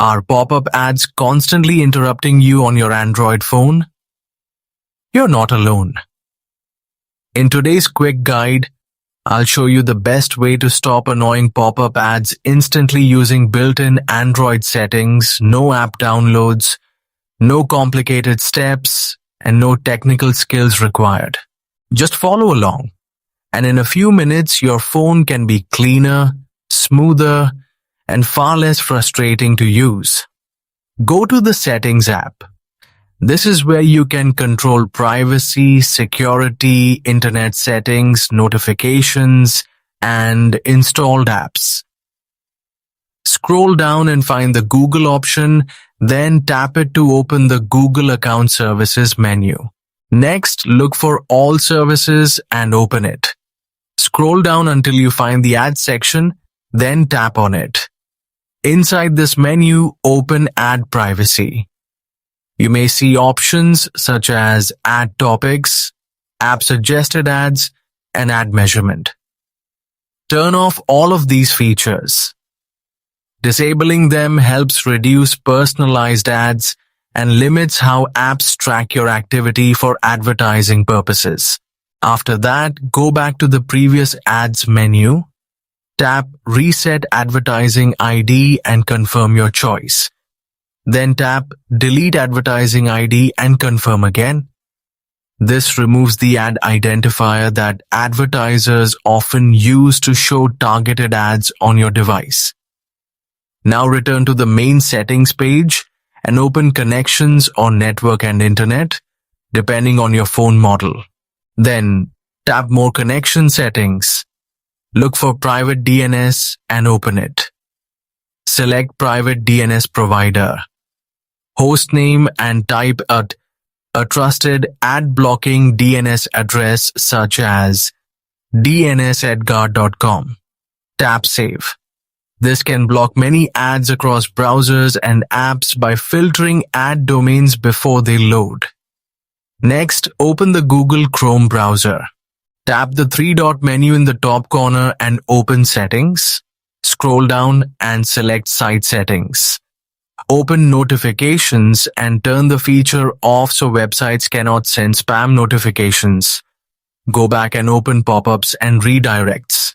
Are pop-up ads constantly interrupting you on your Android phone? You're not alone. In today's quick guide, I'll show you the best way to stop annoying pop-up ads instantly using built-in Android settings, no app downloads, no complicated steps, and no technical skills required. Just follow along, and in a few minutes, your phone can be cleaner, smoother, and far less frustrating to use. Go to the Settings app. This is where you can control privacy, security, internet settings, notifications, and installed apps. Scroll down and find the Google option, then tap it to open the Google Account Services menu. Next, look for All Services and open it. Scroll down until you find the Ads section, then tap on it. Inside this menu, open Ad Privacy. You may see options such as Ad Topics, App Suggested Ads, and Ad Measurement. Turn off all of these features. Disabling them helps reduce personalized ads and limits how apps track your activity for advertising purposes. After that, go back to the previous Ads menu, tap Reset Advertising ID and confirm your choice. Then tap Delete Advertising ID and confirm again. This removes the ad identifier that advertisers often use to show targeted ads on your device. Now return to the main settings page and open Connections or Network and Internet, depending on your phone model. Then tap More Connection Settings. Look for Private DNS and open it. Select Private DNS Provider. Hostname and type a trusted ad-blocking DNS address such as dnsedgar.com. Tap Save. This can block many ads across browsers and apps by filtering ad domains before they load. Next, open the Google Chrome browser. Tap the three-dot menu in the top corner and open Settings. Scroll down and select Site Settings. Open Notifications and turn the feature off so websites cannot send spam notifications. Go back and open pop-ups and redirects.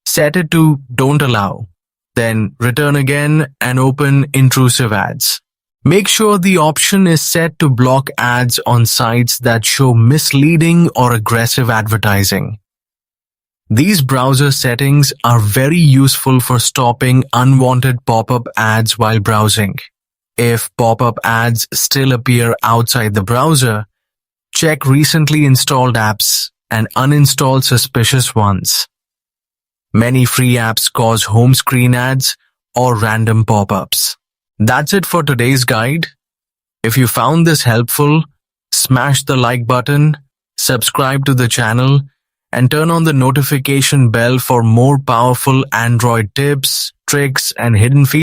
Set it to Don't Allow. Then return again and open Intrusive Ads. Make sure the option is set to block ads on sites that show misleading or aggressive advertising. These browser settings are very useful for stopping unwanted pop-up ads while browsing. If pop-up ads still appear outside the browser, check recently installed apps and uninstall suspicious ones. Many free apps cause home screen ads or random pop-ups. That's it for today's guide. If you found this helpful, smash the like button, subscribe to the channel, and turn on the notification bell for more powerful Android tips, tricks, and hidden features.